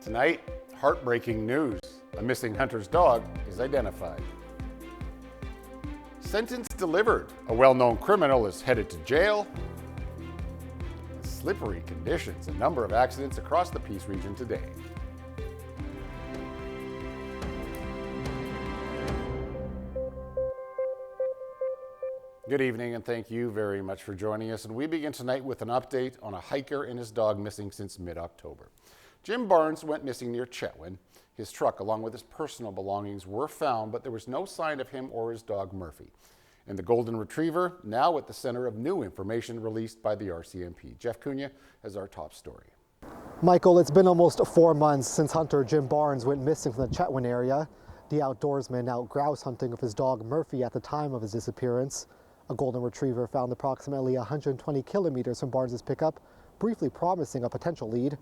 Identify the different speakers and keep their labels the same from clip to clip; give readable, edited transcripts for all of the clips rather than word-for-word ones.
Speaker 1: Tonight, heartbreaking news. A missing hunter's dog is identified. Sentence delivered. A well-known criminal is headed to jail. Slippery conditions. A number of accidents across the Peace region today. Good evening, and thank you very mumuch for joining us. And we begin tonight with an update on a hiker and his dog missing since mid-October. Jim Barnes went missing near Chetwynd. His truck, along with his personal belongings, were found, but there was no sign of him or his dog Murphy. And the Golden Retriever, now at the center of new information released by the RCMP. Jeff Cunha has our top story.
Speaker 2: Michael, it's been almost 4 months since hunter Jim Barnes went missing from the Chetwynd area. The outdoorsman out grouse hunting with his dog Murphy at the time of his disappearance. A Golden Retriever found approximately 120 kilometers from Barnes' pickup, briefly promising a potential lead.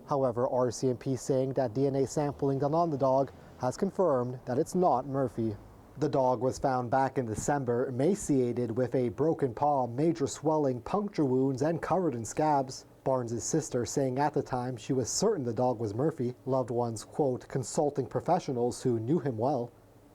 Speaker 2: However, RCMP saying that DNA sampling done on the dog has confirmed that it's not Murphy. The dog was found back in December, emaciated with a broken paw, major swelling, puncture wounds, and covered in scabs. Barnes' sister saying at the time she was certain the dog was Murphy. Loved ones, quote, consulting professionals who knew him well.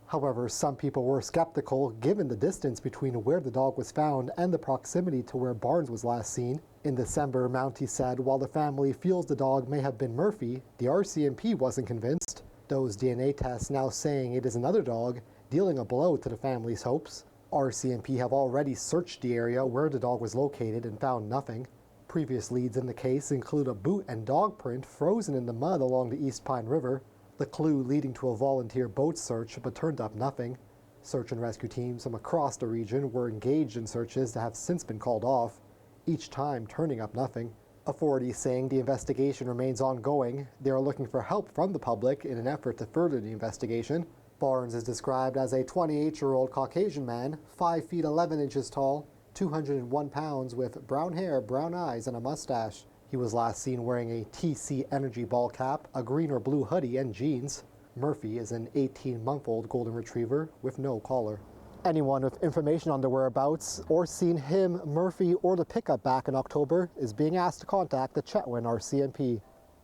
Speaker 2: However, some people were skeptical given the distance between where the dog was found and the proximity to where Barnes was last seen. In December, Mountie said while the family feels the dog may have been Murphy, the RCMP wasn't convinced. Those DNA tests now saying it is another dog, dealing a blow to the family's hopes. RCMP have already searched the area where the dog was located and found nothing. Previous leads in the case include a boot and dog print frozen in the mud along the East Pine River. The clue leading to a volunteer boat search, but turned up nothing. Search and rescue teams from across the region were engaged in searches that have since been called off, each time turning up nothing. Authorities saying the investigation remains ongoing. They are looking for help from the public in an effort to further the investigation. Barnes is described as a 28-year-old Caucasian man, 5 feet 11 inches tall, 201 pounds, with brown hair, brown eyes, and a mustache. He was last seen wearing a TC Energy ball cap, a green or blue hoodie, and jeans. Murphy is an 18-month-old Golden Retriever with no collar. Anyone with information on their whereabouts or seen him, Murphy, or the pickup back in October is being asked to contact the Chetwynd RCMP.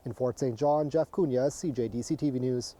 Speaker 2: In Fort St. John, Jeff Cunha, CJDC-TV News.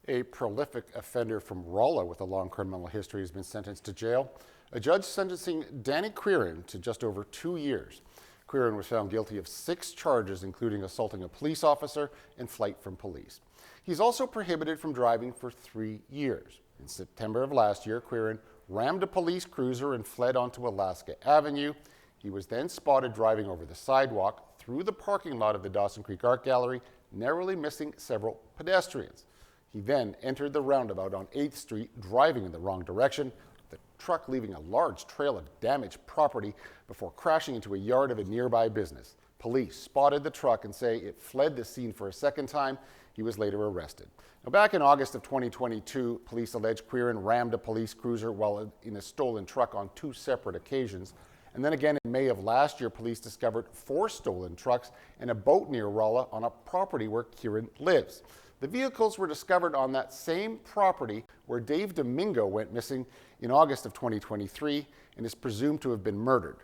Speaker 1: A prolific offender from Rolla with a long criminal history has been sentenced to jail. A judge sentencing Danny Quirin to just over 2 years. Quirin was found guilty of 6 charges, including assaulting a police officer and flight from police. He's also prohibited from driving for 3 years. In September of last year, Quirin rammed a police cruiser and fled onto Alaska Avenue. He was then spotted driving over the sidewalk through the parking lot of the Dawson Creek Art Gallery, narrowly missing several pedestrians. He then entered the roundabout on 8th Street, driving in the wrong direction, the truck leaving a large trail of damaged property before crashing into a yard of a nearby business. Police spotted the truck and say it fled the scene for a second time. He was later arrested. Now, back in August of 2022, police allege Quirin rammed a police cruiser while in a stolen truck on 2 separate occasions. And then again in May of last year, police discovered 4 stolen trucks and a boat near Rolla on a property where Quirin lives. The vehicles were discovered on that same property where Dave Domingo went missing in August of 2023 and is presumed to have been murdered.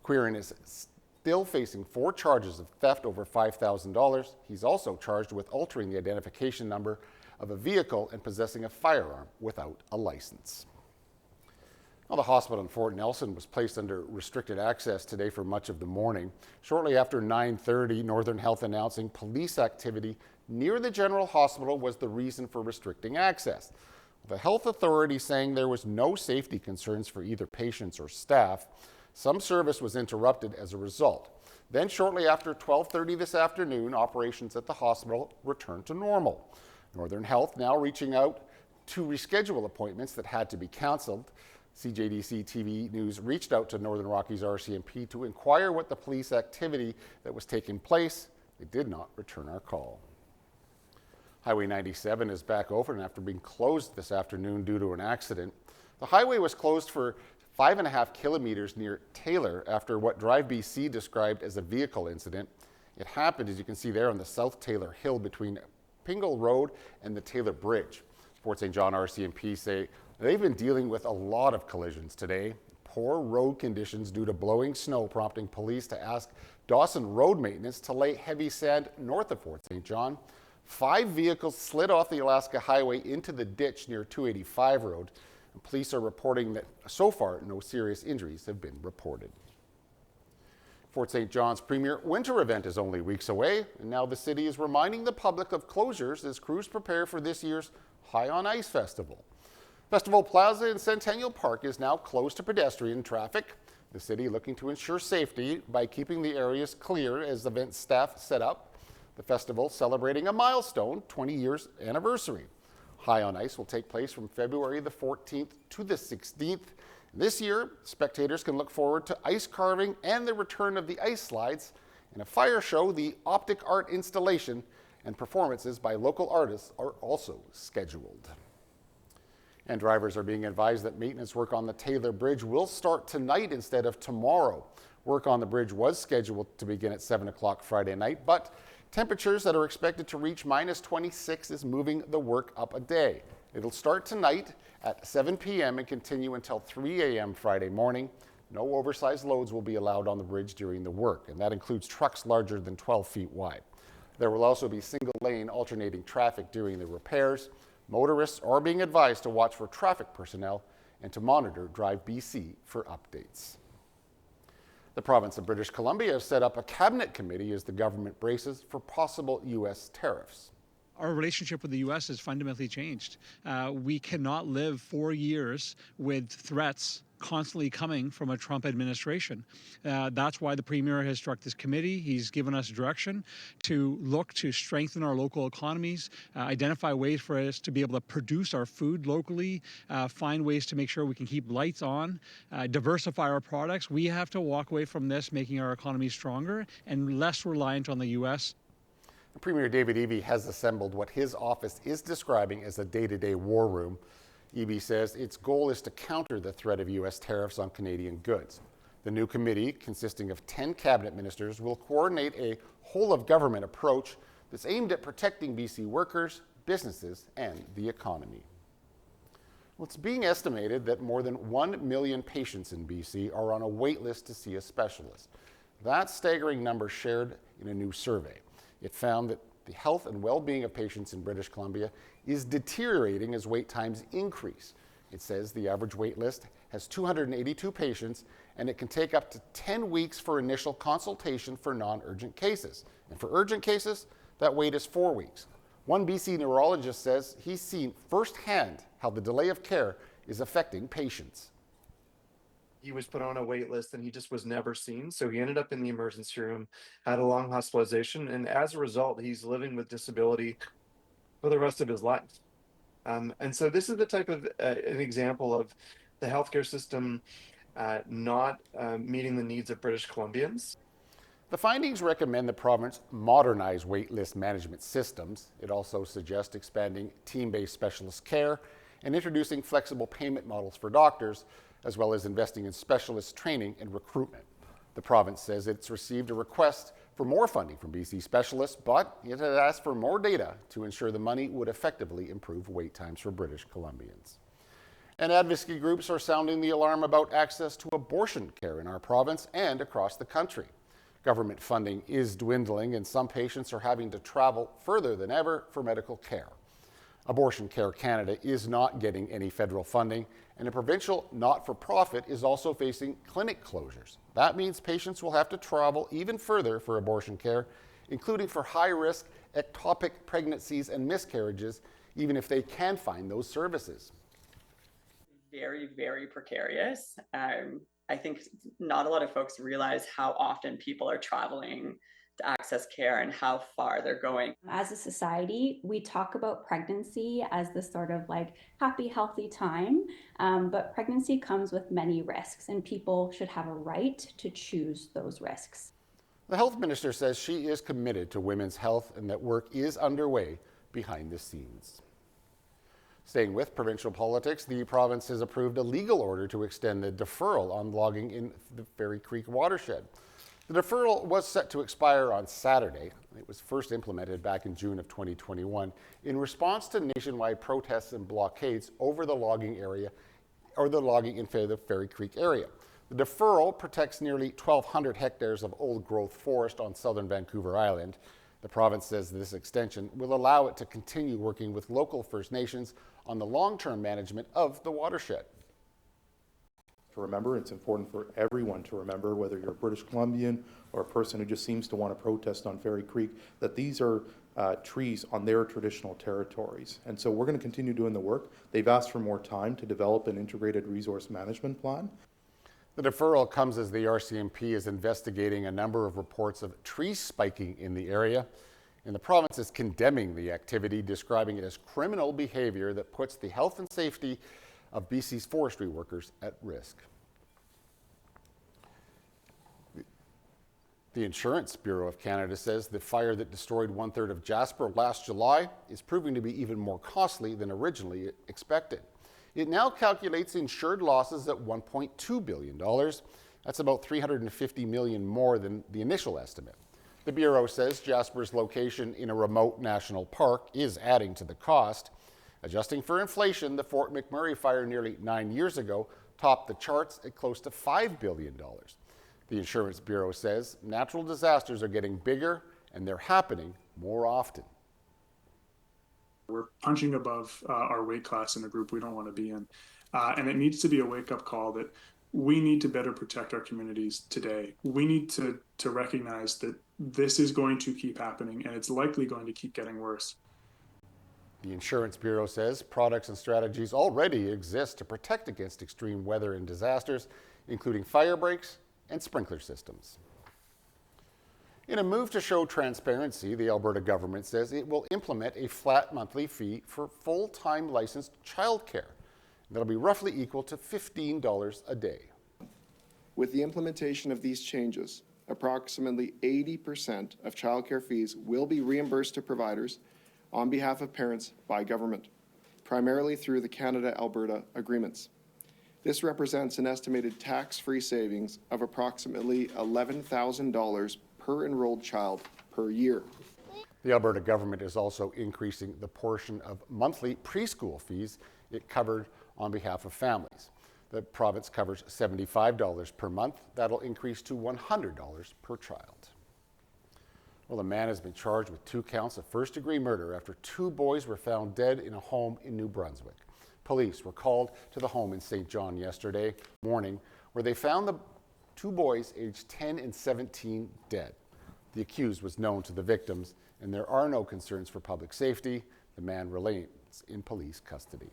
Speaker 1: Quirin is still facing 4 charges of theft over $5,000. He's also charged with altering the identification number of a vehicle and possessing a firearm without a license. Well, the hospital in Fort Nelson was placed under restricted access today for much of the morning. Shortly after 9:30, Northern Health announcing police activity near the general hospital was the reason for restricting access. The health authority saying there was no safety concerns for either patients or staff. Some service was interrupted as a result. Then shortly after 12:30 this afternoon, operations at the hospital returned to normal. Northern Health now reaching out to reschedule appointments that had to be canceled. CJDC-TV News reached out to Northern Rockies RCMP to inquire what the police activity that was taking place. They did not return our call. Highway 97 is back open after being closed this afternoon due to an accident. The highway was closed for 5.5 kilometers near Taylor after what Drive BC described as a vehicle incident. It happened, as you can see there, on the South Taylor Hill between Pingle Road and the Taylor Bridge. Fort St. John RCMP say they've been dealing with a lot of collisions today. Poor road conditions due to blowing snow prompting police to ask Dawson Road Maintenance to lay heavy sand north of Fort St. John. 5 vehicles slid off the Alaska Highway into the ditch near 285 Road. And police are reporting that so far no serious injuries have been reported. Fort St. John's premier winter event is only weeks away, and now the city is reminding the public of closures as crews prepare for this year's High on Ice Festival. Festival Plaza in Centennial Park is now closed to pedestrian traffic. The city looking to ensure safety by keeping the areas clear as event staff set up. The festival celebrating a milestone 20 years anniversary. High on Ice will take place from February the 14th to the 16th. This year, spectators can look forward to ice carving and the return of the ice slides, and a fire show, the optic art installation, and performances by local artists are also scheduled. And drivers are being advised that maintenance work on the Taylor Bridge will start tonight instead of tomorrow. Work on the bridge was scheduled to begin at 7 o'clock Friday night, but temperatures that are expected to reach -26 is moving the work up a day. It'll start tonight at 7 p.m. and continue until 3 a.m. Friday morning. No oversized loads will be allowed on the bridge during the work, and that includes trucks larger than 12 feet wide. There will also be single-lane alternating traffic during the repairs. Motorists are being advised to watch for traffic personnel and to monitor Drive BC for updates. The province of British Columbia has set up a cabinet committee as the government braces for possible U.S. tariffs.
Speaker 3: Our relationship with the U.S. has fundamentally changed. We cannot live 4 years with threats constantly coming from a Trump administration. That's why the Premier has struck this committee. He's given us direction to look to strengthen our local economies, identify ways for us to be able to produce our food locally, find ways to make sure we can keep lights on, diversify our products. We have to walk away from this making our economy stronger and less reliant on the U.S.
Speaker 1: Premier David Eby has assembled what his office is describing as a day-to-day war room. Eby says its goal is to counter the threat of U.S. tariffs on Canadian goods. The new committee, consisting of 10 cabinet ministers, will coordinate a whole-of-government approach that's aimed at protecting BC workers, businesses, and the economy. Well, it's being estimated that more than 1 million patients in BC are on a wait list to see a specialist. That staggering number shared in a new survey. It found that the health and well-being of patients in British Columbia is deteriorating as wait times increase. It says the average wait list has 282 patients, and it can take up to 10 weeks for initial consultation for non-urgent cases. And for urgent cases, that wait is 4 weeks. One BC neurologist says he's seen firsthand how the delay of care is affecting patients.
Speaker 4: He was put on a wait list and he just was never seen. So he ended up in the emergency room, had a long hospitalization, and as a result, he's living with disability for the rest of his life. And so this is the type of an example of the healthcare system not meeting the needs of British Columbians.
Speaker 1: The findings recommend the province modernize waitlist management systems. It also suggests expanding team-based specialist care and introducing flexible payment models for doctors, as well as investing in specialist training and recruitment. The province says it's received a request for more funding from BC specialists, but it had asked for more data to ensure the money would effectively improve wait times for British Columbians. And advocacy groups are sounding the alarm about access to abortion care in our province and across the country. Government funding is dwindling, and some patients are having to travel further than ever for medical care. Abortion Care Canada is not getting any federal funding, and a provincial not-for-profit is also facing clinic closures. That means patients will have to travel even further for abortion care, including for high-risk ectopic pregnancies and miscarriages, even if they can find those services.
Speaker 5: Very, very precarious. I think not a lot of folks realize how often people are traveling to access care and how far they're going.
Speaker 6: As a society, we talk about pregnancy as this sort of like happy, healthy time, but pregnancy comes with many risks, and people should have a right to choose those risks.
Speaker 1: The health minister says she is committed to women's health and that work is underway behind the scenes. Staying with provincial politics, the province has approved a legal order to extend the deferral on logging in the Fairy Creek watershed. The deferral was set to expire on Saturday. It was first implemented back in June of 2021 in response to nationwide protests and blockades over the logging area, or the logging in the Fairy Creek area. The deferral protects nearly 1,200 hectares of old-growth forest on southern Vancouver Island. The province says this extension will allow it to continue working with local First Nations on the long-term management of the watershed.
Speaker 7: To remember, it's important for everyone to remember, whether you're a British Columbian or a person who just seems to want to protest on Fairy Creek, that these are trees on their traditional territories. And so we're going to continue doing the work. They've asked for more time to develop an integrated resource management plan.
Speaker 1: The deferral comes as the RCMP is investigating a number of reports of tree spiking in the area, and the province is condemning the activity, describing it as criminal behavior that puts the health and safety of BC's forestry workers at risk. The Insurance Bureau of Canada says the fire that destroyed 1/3 of Jasper last July is proving to be even more costly than originally expected. It now calculates insured losses at $1.2 billion. That's about $350 million more than the initial estimate. The Bureau says Jasper's location in a remote national park is adding to the cost. Adjusting for inflation, the Fort McMurray fire nearly 9 years ago topped the charts at close to $5 billion. The Insurance Bureau says natural disasters are getting bigger and they're happening more often.
Speaker 8: We're punching above our weight class in a group we don't want to be in. And it needs to be a wake-up call that we need to better protect our communities today. We need to recognize that this is going to keep happening and it's likely going to keep getting worse.
Speaker 1: The Insurance Bureau says products and strategies already exist to protect against extreme weather and disasters, including fire breaks and sprinkler systems. In a move to show transparency, the Alberta government says it will implement a flat monthly fee for full-time licensed childcare. That'll be roughly equal to $15 a day.
Speaker 9: With the implementation of these changes, approximately 80% of childcare fees will be reimbursed to providers on behalf of parents by government, primarily through the Canada-Alberta agreements. This represents an estimated tax-free savings of approximately $11,000 per enrolled child per year.
Speaker 1: The Alberta government is also increasing the portion of monthly preschool fees it covered on behalf of families. The province covers $75 per month. That'll increase to $100 per child. Well, a man has been charged with 2 counts of first-degree murder after 2 boys were found dead in a home in New Brunswick. Police were called to the home in St. John yesterday morning, where they found the 2 boys aged 10 and 17 dead. The accused was known to the victims, and there are no concerns for public safety. The man remains in police custody.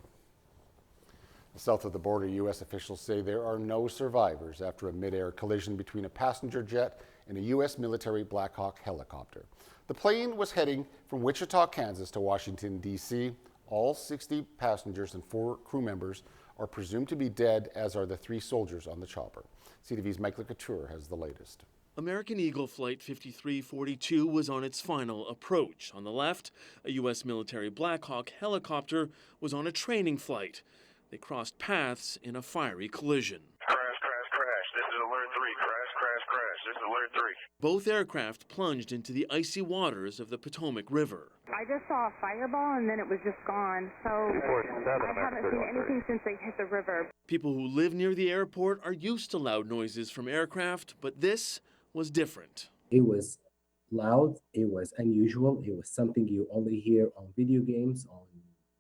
Speaker 1: South of the border, U.S. officials say there are no survivors after a mid-air collision between a passenger jet and a U.S. military Black Hawk helicopter. The plane was heading from Wichita, Kansas to Washington, D.C. All 60 passengers and 4 crew members are presumed to be dead, as are the 3 soldiers on the chopper. CTV's Mike LeCouture has the latest.
Speaker 10: American Eagle Flight 5342 was on its final approach. On the left, a U.S. military Black Hawk helicopter was on a training flight. They crossed paths in a fiery collision.
Speaker 11: Crash, crash, crash. This is Alert 3. Crash, crash, crash. This is Alert 3.
Speaker 10: Both aircraft plunged into the icy waters of the Potomac River.
Speaker 12: I just saw a fireball and then it was just gone. So I haven't seen anything since they hit the river.
Speaker 10: People who live near the airport are used to loud noises from aircraft, but this was different.
Speaker 13: It was loud, it was unusual, it was something you only hear on video games, on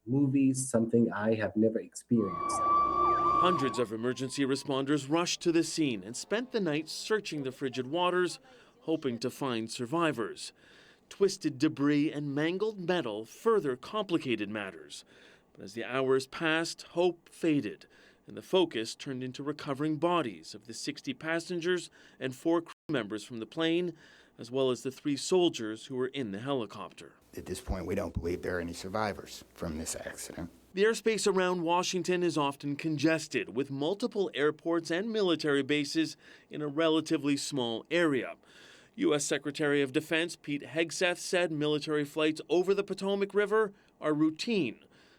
Speaker 13: movies, something I have never experienced.
Speaker 10: Hundreds of emergency responders rushed to the scene and spent the night searching the frigid waters, hoping to find survivors. Twisted debris and mangled metal further complicated matters. But as the hours passed, hope faded, and the focus turned into recovering bodies of the 60 passengers and 4 crew members from the plane, as well as the 3 soldiers who were in the helicopter.
Speaker 14: At this point, we don't believe there are any survivors from this accident.
Speaker 10: The airspace around Washington is often congested, with multiple airports and military bases in a relatively small area. U.S. Secretary of Defense Pete Hegseth said military flights over the Potomac River are routine,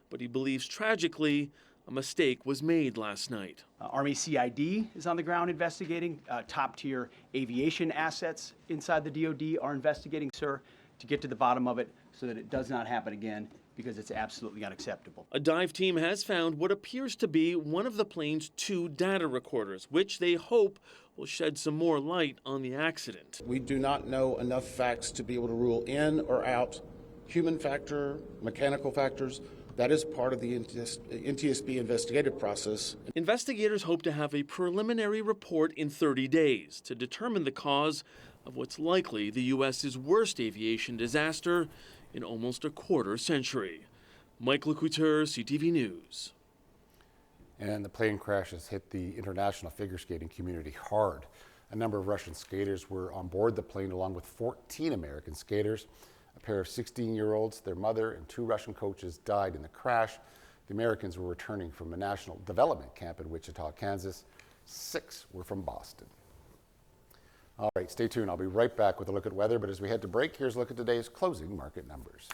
Speaker 10: but he believes tragically a mistake was made last night.
Speaker 15: Army CID is on the ground investigating. Top-tier aviation assets inside the DoD are investigating, sir. to get to the bottom of it so that it does not happen again, because it's absolutely unacceptable.
Speaker 10: A dive team has found what appears to be one of the plane's 2 data recorders, which they hope will shed some more light on the accident.
Speaker 16: We do not know enough facts to be able to rule in or out human factor, mechanical factors. That is part of the NTSB investigative process.
Speaker 10: Investigators hope to have a preliminary report in 30 days to determine the cause of what's likely the U.S.'s worst aviation disaster in almost a quarter century. Mike LeCouture, CTV News.
Speaker 1: And the plane crash has hit the international figure skating community hard. A number of Russian skaters were on board the plane along with 14 American skaters. A pair of 16-year-olds, their mother, and 2 Russian coaches died in the crash. The Americans were returning from a national development camp in Wichita, Kansas. 6 were from Boston. All right, stay tuned. I'll be right back with a look at weather, but as we head to break, here's a look at today's closing market numbers.